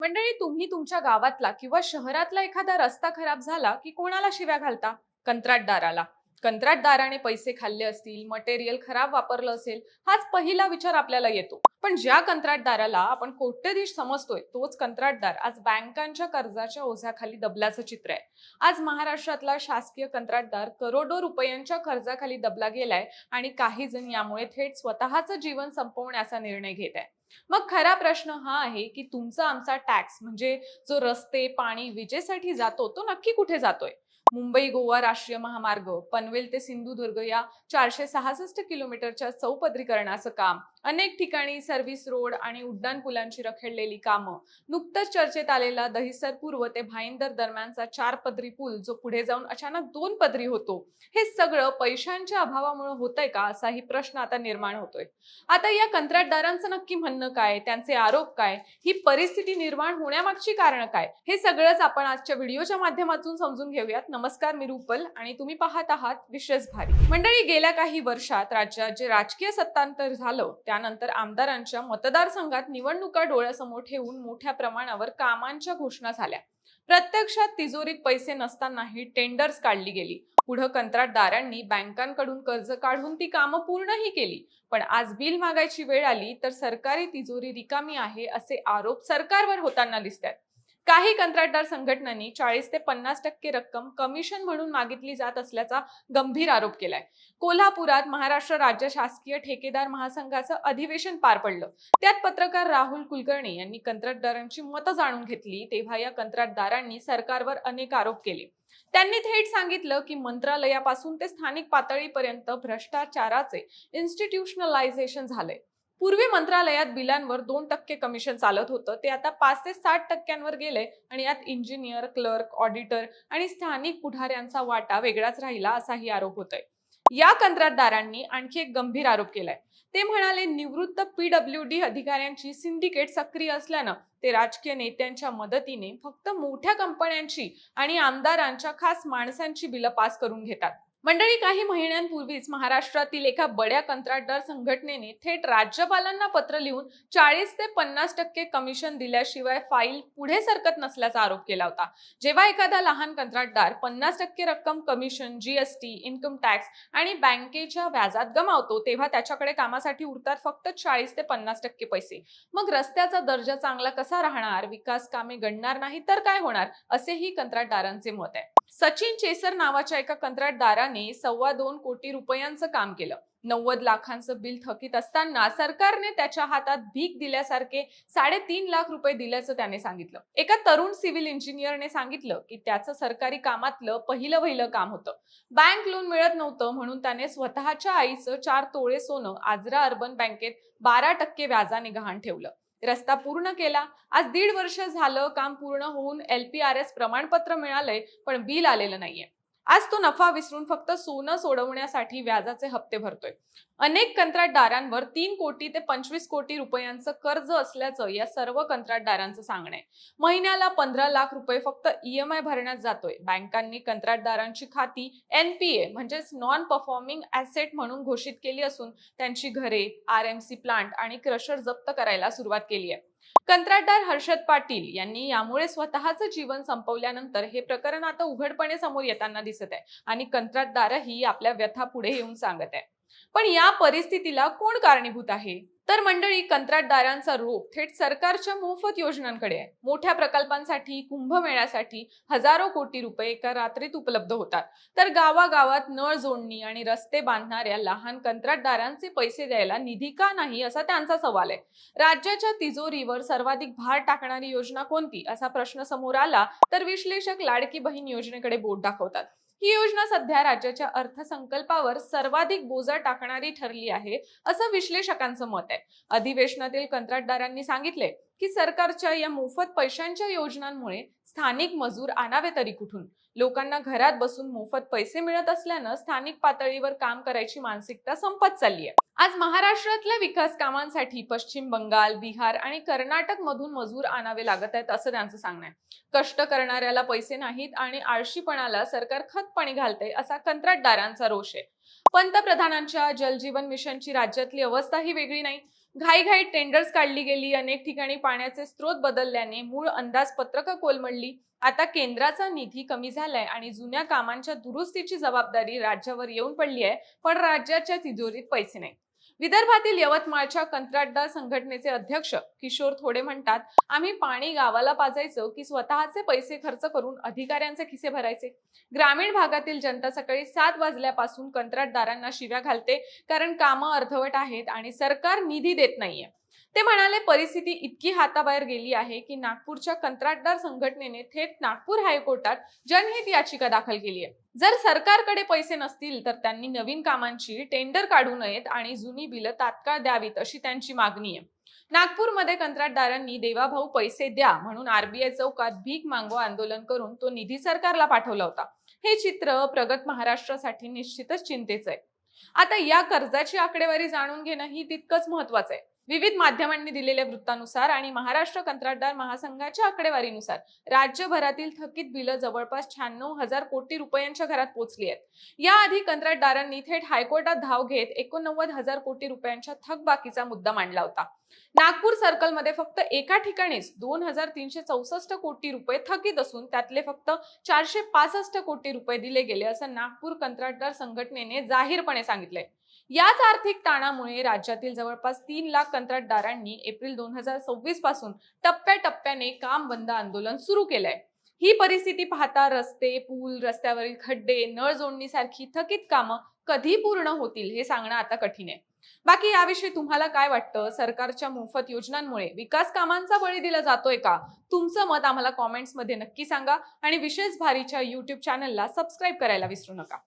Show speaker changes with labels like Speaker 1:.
Speaker 1: मंडळी, तुम्ही तुमच्या गावातला किंवा शहरातला एखादा रस्ता खराब झाला की कोणाला शिव्या घालता? कंत्राटदाराला. कंत्राटदाराने पैसे खाल्ले असतील, मटेरियल खराब वापरलं असेल, हाच पहिला विचार आपल्याला येतो. पण ज्या कंत्राटदाराला आपण कोट्यधीश समजतोय, तोच कंत्राटदार आज बँकांच्या कर्जाच्या ओझ्याखाली दबल्याचं चित्र आहे. आज महाराष्ट्रातला शासकीय कंत्राटदार करोडो रुपयांच्या कर्जाखाली दबला गेलाय आणि काही जण यामुळे थेट स्वतःचं जीवन संपवण्याचा निर्णय घेत आहे. मग खरा प्रश्न हा आहे की तुमचा आमचा टॅक्स म्हणजे जो रस्ते, पाणी, विजेसाठी जातो, तो नक्की कुठे जातोय? मुंबई गोवा राष्ट्रीय महामार्ग, पनवेल ते सिंधुदुर्ग या 466 किलोमीटरच्या चौपदरीकरणाचं काम, अनेक ठिकाणी सर्व्हिस रोड आणि उड्डाण पुलांची रखडलेली कामं, नुकतंच चर्चेत आलेला दहिसर पूर्व ते भाईंदर दरम्यानचा 4 पदरी पूल जो पुढे जाऊन अचानक 2 पदरी होतो, हे सगळं पैशांच्या अभावामुळे होतंय का, असाही प्रश्न आता निर्माण होतोय. आता या कंत्राटदारांचं नक्की म्हणणं काय, त्यांचे आरोप काय, ही परिस्थिती निर्माण होण्यामागची कारणं काय, हे सगळंच आपण आजच्या व्हिडिओच्या माध्यमातून समजून घेऊयात. नमस्कार, मी रुपल आणि तुम्ही पाहत आहात विशेष भारी. मंडळी, गेल्या काही वर्षात राज्यात जे राजकीय सत्तांतर झालं, त्यानंतर आमदारांच्या मतदारसंघात निवडणुका डोळ्यासमोर ठेवून मोठ्या प्रमाणावर कामांच्या घोषणा झाल्या. प्रत्यक्षात तिजोरीत पैसे नसतानाही टेंडर्स काढली गेली. पुढे कंत्राटदारांनी बँकांकडून कर्ज काढून ती कामं पूर्णही केली. पण आज बिल मागायची वेळ आली तर सरकारी तिजोरी रिकामी आहे असे आरोप सरकारवर होताना दिसतात. काही कंत्राटदार संघटनांनी 40 ते 50% रक्कम कमिशन म्हणून मागितली जात असल्याचा गंभीर आरोप केलाय. कोल्हापुरात महाराष्ट्र राज्य शासकीय ठेकेदार महासंघाचं अधिवेशन पार पडलं. त्यात पत्रकार राहुल कुलकर्णी यांनी कंत्राटदारांची मतं जाणून घेतली. तेव्हा या कंत्राटदारांनी सरकारवर अनेक आरोप केले. त्यांनी थेट सांगितलं की मंत्रालयापासून ते स्थानिक पातळीपर्यंत भ्रष्टाचाराचे इन्स्टिट्यूशनलायझेशन झालंय. पूर्वी मंत्रालयात बिलांवर 2% कमिशन चालत होतं, ते आता 5 ते 60% गेलंय आणि यात इंजिनियर, क्लर्क, ऑडिटर आणि स्थानिक पुढाऱ्यांचा वाटा वेगळाच राहिला, असाही आरोप होतोय. या कंत्राटदारांनी आणखी एक गंभीर आरोप केलाय. ते म्हणाले, निवृत्त PWD अधिकाऱ्यांची सिंडिकेट सक्रिय असल्यानं ते राजकीय नेत्यांच्या मदतीने फक्त मोठ्या कंपन्यांची आणि आमदारांच्या खास माणसांची बिलं पास करून घेतात. मंडळी, काही महिन्यांपूर्वीच महाराष्ट्रातील एका बड्या कंत्राटदार संघटनेने थेट राज्यपालांना पत्र लिहून 40 ते 50% कमिशन दिल्याशिवाय फाईल पुढे सरकत नसल्याचा आरोप केला होता. जेव्हा एखादा लहान कंत्राटदार 50% रक्कम कमिशन, GST, इन्कम टॅक्स आणि बँकेच्या व्याजात गमावतो, तेव्हा त्याच्याकडे कामासाठी उरतात फक्त 40 ते 50% पैसे. मग रस्त्याचा दर्जा चांगला कसा राहणार, विकास कामे घडणार नाही तर काय होणार, असेही कंत्राटदारांचे मत आहे. सचिन चेसर नावाच्या एका कंत्राटदाराने 2.25 कोटी रुपयांचं काम केलं. 90 लाखांचं बिल थकीत असताना सरकारने त्याच्या हातात भीक दिल्यासारखे 3.5 लाख रुपये दिल्याचं त्याने सांगितलं. एका तरुण सिव्हिल इंजिनियरने सांगितलं की त्याचं सरकारी कामातलं पहिलं काम होतं. बँक लोन मिळत नव्हतं म्हणून त्याने स्वतःच्या आईचं 4 तोळे सोनं आजरा अर्बन बँकेत 12% व्याजाने गहाण ठेवलं. रस्ता पूर्ण केला. आज 1.5 वर्ष झालं काम पूर्ण होऊन LPRS प्रमाणपत्र मिळालंय, पण बिल आलेलं नाहीये. आज तो नफा विसरून फक्त सोनं सोडवण्यासाठी व्याजाचे हप्ते भरतोय. अनेक कंत्राटदारांवर 3 कोटी ते 25 कोटी रुपयांचं कर्ज असल्याचं या सर्व कंत्राटदारांचं सांगणं आहे. महिन्याला 15 लाख रुपये फक्त EMI भरण्यात जातोय. बँकांनी कंत्राटदारांची खाती NPA म्हणजेच नॉन परफॉर्मिंग ऍसेट म्हणून घोषित केली असून त्यांची घरे, RMC प्लांट आणि क्रशर जप्त करायला सुरुवात केली आहे. कंत्राटदार हर्षद पाटील यांनी यामुळे स्वतःचं जीवन संपवल्यानंतर हे प्रकरण आता उघडपणे समोर येताना दिसत आहे आणि कंत्राटदारही आपल्या व्यथा पुढे येऊन सांगत आहे. पण या परिस्थितीला कोण कारणीभूत आहे? तर मंडळी, कंत्राटदारांचा रोख थेट सरकारच्या मोफत योजनांकडे आहे. मोठ्या प्रकल्पांसाठी, कुंभमेळ्यासाठी हजारो कोटी रुपये एका रात्रीत उपलब्ध होतात, तर गावागावात नळ जोडणी आणि रस्ते बांधणाऱ्या लहान कंत्राटदारांचे पैसे द्यायला निधी का नाही, असा त्यांचा सवाल आहे. राज्याच्या तिजोरीवर सर्वाधिक भार टाकणारी योजना कोणती, असा प्रश्न समोर आला तर विश्लेषक लाडकी बहीण योजनेकडे बोट दाखवतात. ही योजना सध्या राज्याच्या अर्थसंकल्पावर सर्वाधिक बोजा टाकणारी ठरली आहे, असं विश्लेषकांचं मत आहे. अधिवेशनातील कंत्राटदारांनी सांगितले की सरकारच्या या मोफत पैशांच्या योजनांमुळे स्थानिक मजूर आणावे तरी कुठून? लोकांना घरात बसून मोफत पैसे मिळत असल्यानं स्थानिक पातळीवर काम करायची मानसिकता संपत चालली आहे. आज महाराष्ट्रातल्या विकास कामांसाठी पश्चिम बंगाल, बिहार आणि कर्नाटक मधून मजूर आणावे लागत आहेत, असं त्यांचं सांगणं आहे. कष्ट करणाऱ्याला पैसे नाहीत आणि आळशीपणाला सरकार खतपाणी घालते, असा कंत्राटदारांचा रोष आहे. पंतप्रधानांच्या जल जीवन मिशनची राज्यातली अवस्था ही वेगळी नाही. घाईघाईत टेंडर्स काढली गेली, अनेक ठिकाणी पाण्याचे स्रोत बदलल्याने मूळ अंदाजपत्रकं कोलमडली. आता केंद्राचा निधी कमी झालाय आणि जुन्या कामांच्या दुरुस्तीची जबाबदारी राज्यावर येऊन पडली आहे, पण राज्याच्या तिजोरीत पैसे नाही. विदर्भातील यवतमाळच्या कंत्राटदार संघटनेचे अध्यक्ष किशोर थोडे म्हणतात, आम्ही पाणी गावाला पाजायचो की स्वतःचे पैसे खर्च करून अधिकाऱ्यांचे खिसे भरायचे. ग्रामीण भागातील जनता सकाळी 7 वाजल्यापासून कंत्राटदारांना शिव्या घालते, कारण कामं अर्धवट आहेत आणि सरकार निधी देत नाहीये. ते म्हणाले, परिस्थिती इतकी हाताबाहेर गेली आहे की नागपूरच्या कंत्राटदार संघटनेने थेट नागपूर हायकोर्टात जनहित याचिका दाखल केली आहे. जर सरकारकडे पैसे नसतील तर त्यांनी नवीन कामांची टेंडर काढू नयेत आणि जुनी बिलं तात्काळ द्यावीत, अशी त्यांची मागणी आहे. नागपूरमध्ये कंत्राटदारांनी देवाभाऊ पैसे द्या म्हणून आरबीआय चौकात भीक मागो आंदोलन करून तो निधी सरकारला पाठवला होता. हे चित्र प्रगत महाराष्ट्रासाठी निश्चितच चिंतेचं आहे. आता या कर्जाची आकडेवारी जाणून घेणं ही तितकंच महत्वाचं आहे. विविध माध्यमांनी दिलेल्या वृत्तानुसार आणि महाराष्ट्र कंत्राटदार महासंघाच्या आकडेवारीनुसार राज्यभरातील थकीत बिलं जवळपास 96,000 कोटी रुपयांच्या घरात पोहोचली आहेत. याआधी कंत्राटदारांनी थेट हायकोर्टात धाव घेत 89,000 कोटी रुपयांच्या थकबाकीचा मुद्दा मांडला होता. नागपूर सर्कलमध्ये फक्त एका ठिकाणीच 2,364 कोटी रुपये थकीत असून त्यातले फक्त 465 कोटी रुपये दिले गेले, असं नागपूर कंत्राटदार संघटनेने जाहीरपणे सांगितलंय. याच आर्थिक ताणामुळे राज्यातील जवळपास 3 लाख कंत्राटदारांनी एप्रिल 2026 पासून टप्प्याटप्प्याने काम बंद आंदोलन सुरू केलंय. ही परिस्थिती पाहता रस्ते, पूल, रस्त्यावरील खड्डे, नळ जोडणीसारखी थकीत कामं कधी पूर्ण होतील हे सांगणं आता कठीण आहे. बाकी याविषयी तुम्हाला काय वाटतं? सरकारच्या मोफत योजनांमुळे विकास कामांचा बळी दिला जातोय का? तुमचं मत आम्हाला कॉमेंट्समध्ये नक्की सांगा आणि विशेष भारीच्या YouTube चॅनलला सबस्क्राईब करायला विसरू नका.